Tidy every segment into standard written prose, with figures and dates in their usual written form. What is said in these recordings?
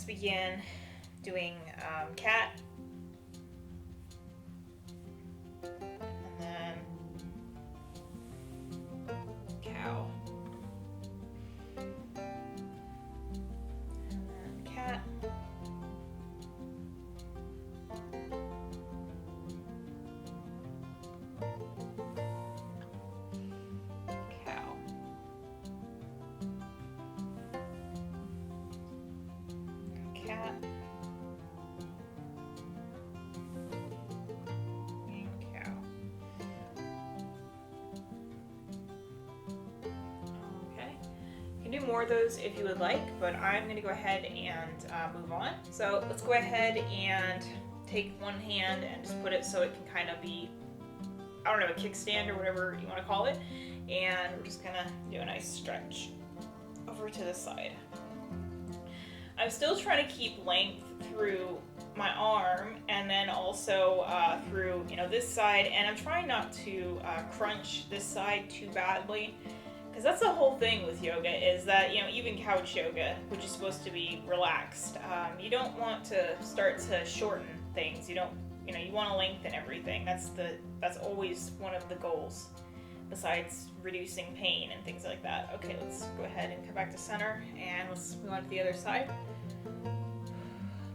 let's begin doing cat. And then cow. And then cat. Cow. Cat. Do more of those if you would like, but I'm going to go ahead and move on. So let's go ahead and take one hand and just put it so it can kind of be, I don't know, a kickstand or whatever you want to call it. And we're just going to do a nice stretch over to the side. I'm still trying to keep length through my arm and then also through, this side. And I'm trying not to crunch this side too badly. Because that's the whole thing with yoga is that, even couch yoga, which is supposed to be relaxed, you don't want to start to shorten things. You don't, you want to lengthen everything. That's always one of the goals, besides reducing pain and things like that. Okay, let's go ahead and come back to center and let's move on to the other side.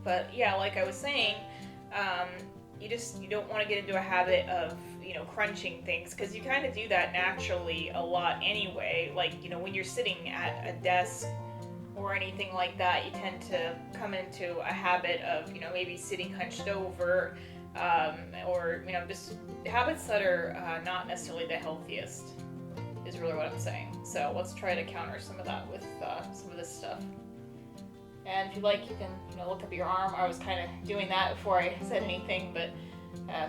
But yeah, like I was saying, you don't want to get into a habit of crunching things, because you kind of do that naturally a lot anyway. Like, when you're sitting at a desk or anything like that, you tend to come into a habit of, maybe sitting hunched over, or, just habits that are not necessarily the healthiest is really what I'm saying. So let's try to counter some of that with some of this stuff. And if you like, you can, look up your arm. I was kind of doing that before I said anything, but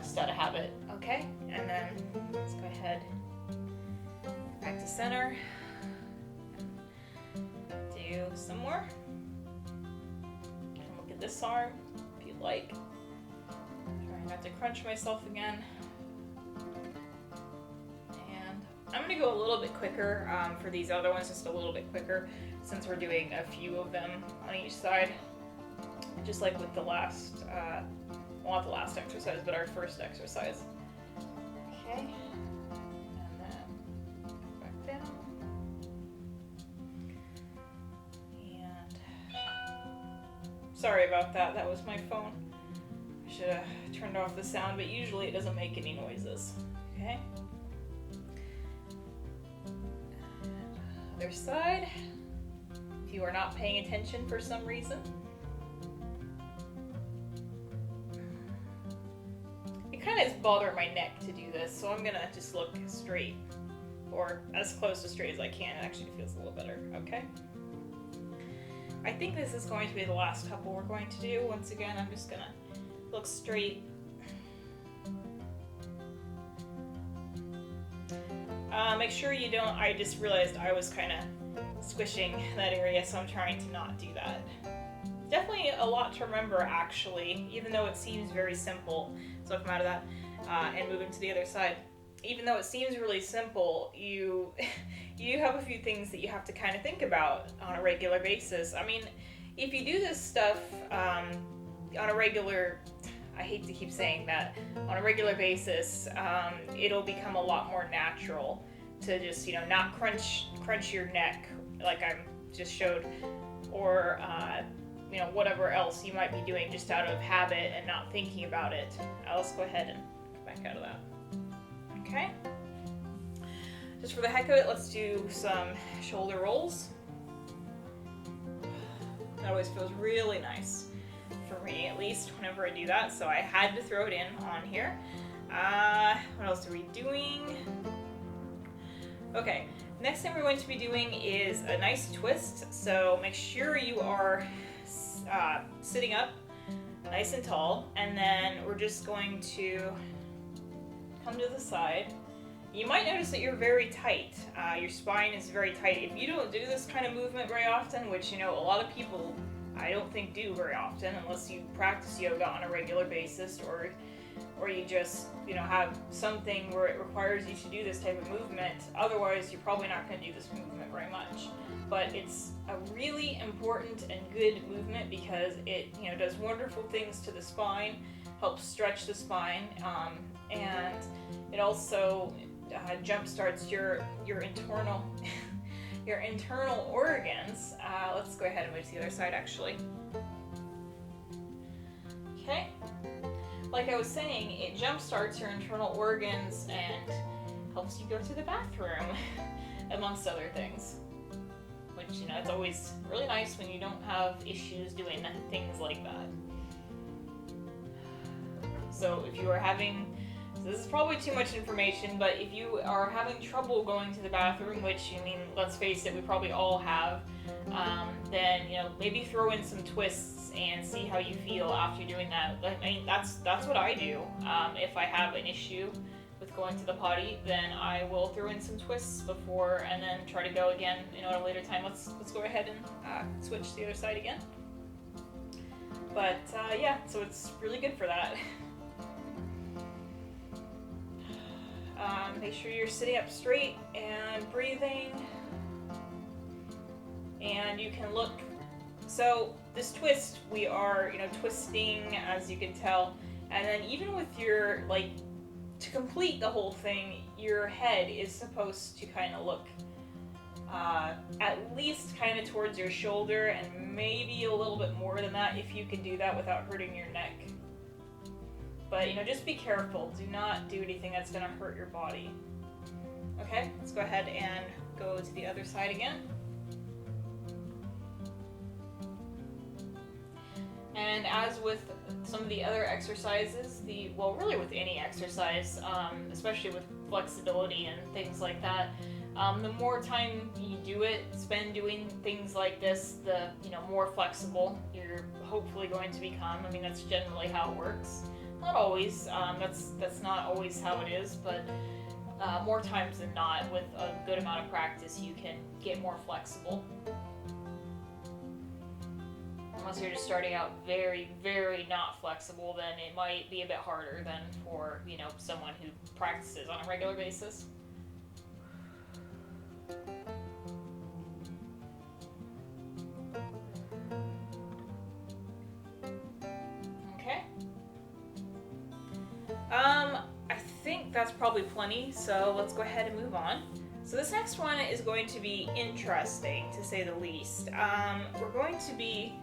just out of habit. Okay, and then let's go ahead back to center. Do some more. And look at this arm if you'd like. Trying not to crunch myself again. And I'm going to go a little bit quicker for these other ones, just a little bit quicker, since we're doing a few of them on each side. Just like with the last, well, not the last exercise, but our first exercise. Okay, and then back down. And sorry about that, that was my phone. I should have turned off the sound, but usually it doesn't make any noises. Okay. And other side. If you are not paying attention for some reason. It kind of is bothering my neck to do this, so I'm gonna just look straight, or as close to straight as I can. It actually feels a little better, okay? I think this is going to be the last couple we're going to do. Once again, I'm just gonna look straight. Make sure you don't, I just realized I was kind of squishing that area, so I'm trying to not do that. Definitely a lot to remember, actually, even though it seems very simple. So I'll come out of that and move into the other side. Even though it seems really simple, you have a few things that you have to kind of think about on a regular basis. I mean, if you do this stuff on a regular, I hate to keep saying that, on a regular basis, it'll become a lot more natural to just, not crunch your neck like I just showed, or whatever else you might be doing just out of habit and not thinking about it. Let's go ahead and come back out of that. Okay. Just for the heck of it, let's do some shoulder rolls. That always feels really nice, for me at least, whenever I do that, so I had to throw it in on here. What else are we doing? Okay, next thing we're going to be doing is a nice twist, so make sure you are sitting up nice and tall, and then we're just going to come to the side. You might notice that you're very tight. Your spine is very tight. If you don't do this kind of movement very often, which a lot of people I don't think do very often, unless you practice yoga on a regular basis, or you just have something where it requires you to do this type of movement. Otherwise, you're probably not going to do this movement very much. but it's a really important and good movement because it does wonderful things to the spine, helps stretch the spine, and it also jump starts your internal your internal organs. Let's go ahead and move to the other side actually. Okay, like I was saying, it jump starts your internal organs and helps you go to the bathroom, amongst other things. Which, it's always really nice when you don't have issues doing things like that. So if you are this is probably too much information, but if you are having trouble going to the bathroom, which, let's face it, we probably all have, then, maybe throw in some twists and see how you feel after doing that. That's what I do. If I have an issue with going to the potty, then I will throw in some twists before and then try to go again, at a later time. Let's go ahead and switch to the other side again. But yeah, so it's really good for that. Make sure you're sitting up straight and breathing, and you can look. So this twist, we are, twisting, as you can tell, and then even with your, to complete the whole thing, your head is supposed to kind of look at least kind of towards your shoulder, and maybe a little bit more than that if you can do that without hurting your neck. But, just be careful. Do not do anything that's going to hurt your body. Okay, let's go ahead and go to the other side again. And as with some of the other exercises, really with any exercise, especially with flexibility and things like that, the more time you spend doing things like this, the more flexible you're hopefully going to become. That's generally how it works. Not always. That's not always how it is, but more times than not, with a good amount of practice, you can get more flexible. Unless you're just starting out very, very not flexible, then it might be a bit harder than for, someone who practices on a regular basis. Okay. I think that's probably plenty, so let's go ahead and move on. So this next one is going to be interesting, to say the least. We're going to be,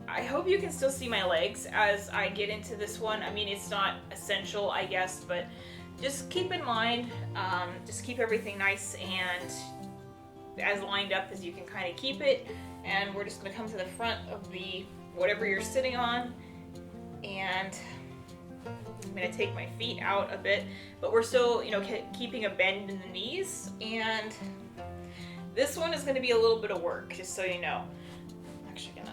I hope you can still see my legs as I get into this one. It's not essential, I guess, but just keep in mind, just keep everything nice and as lined up as you can kind of keep it. And we're just going to come to the front of whatever you're sitting on, and I'm going to take my feet out a bit, but we're still, keeping a bend in the knees, and this one is going to be a little bit of work, just so you know. I'm actually going to,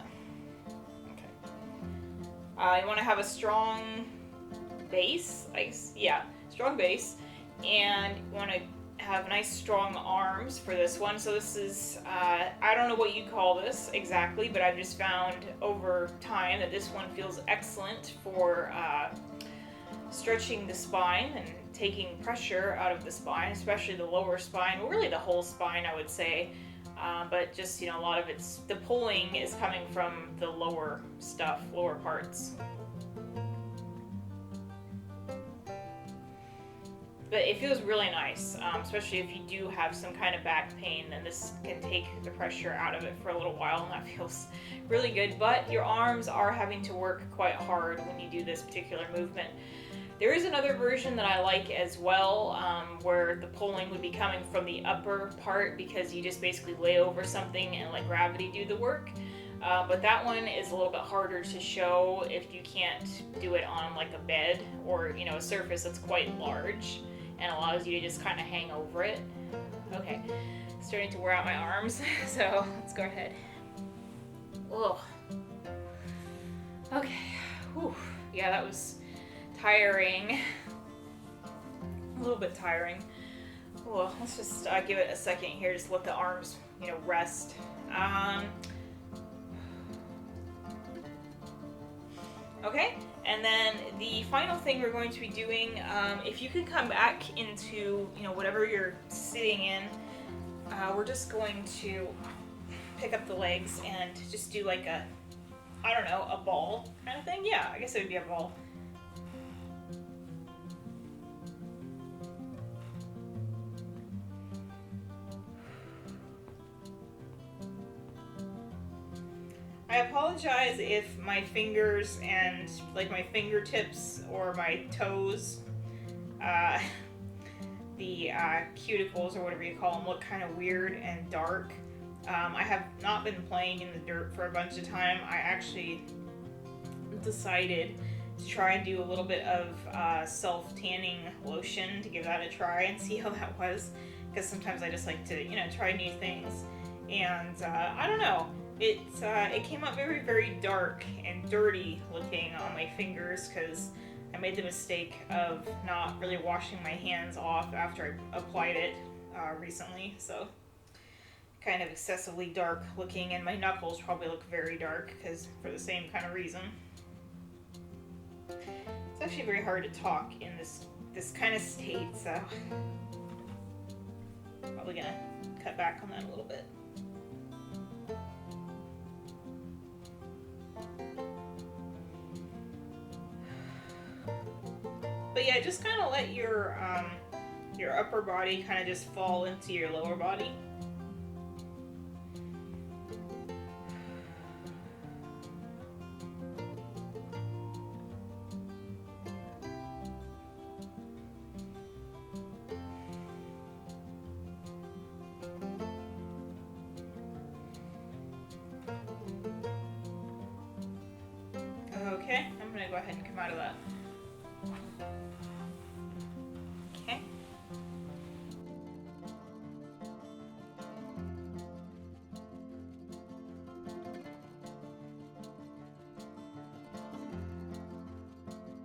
okay. You want to have a strong base, strong base, and you want to have nice strong arms for this one. So this is, I don't know what you call this exactly, but I've just found over time that this one feels excellent for stretching the spine and taking pressure out of the spine, especially the lower spine, well, really the whole spine, I would say. But just, a lot of the pulling is coming from the lower parts. But it feels really nice, especially if you do have some kind of back pain, then this can take the pressure out of it for a little while, and that feels really good. But your arms are having to work quite hard when you do this particular movement. There is another version that I like as well, where the pulling would be coming from the upper part, because you just basically lay over something and let gravity do the work. But that one is a little bit harder to show if you can't do it on like a bed or, a surface that's quite large and allows you to just kind of hang over it. Okay, starting to wear out my arms, so let's go ahead. Ugh. Okay, whew. Yeah, that was tiring. A little bit tiring. Well, let's just give it a second here, just let the arms, rest. Okay, and then the final thing we're going to be doing, if you can come back into, whatever you're sitting in, we're just going to pick up the legs and just do like a, I don't know, a ball kind of thing. Yeah, I guess it would be a ball. I apologize if my fingers and like my fingertips or my toes, the cuticles or whatever you call them, look kind of weird and dark. I have not been playing in the dirt for a bunch of time. I actually decided to try and do a little bit of self-tanning lotion to give that a try and see how that was, because sometimes I just like to, try new things. And I don't know, it came out very, very dark and dirty looking on my fingers because I made the mistake of not really washing my hands off after I applied it recently, so kind of excessively dark looking, and my knuckles probably look very dark because for the same kind of reason. It's actually very hard to talk in this kind of state, so probably gonna cut back on that a little bit. But yeah, just kind of let your upper body kind of just fall into your lower body. Okay, I'm gonna go ahead and come out of that.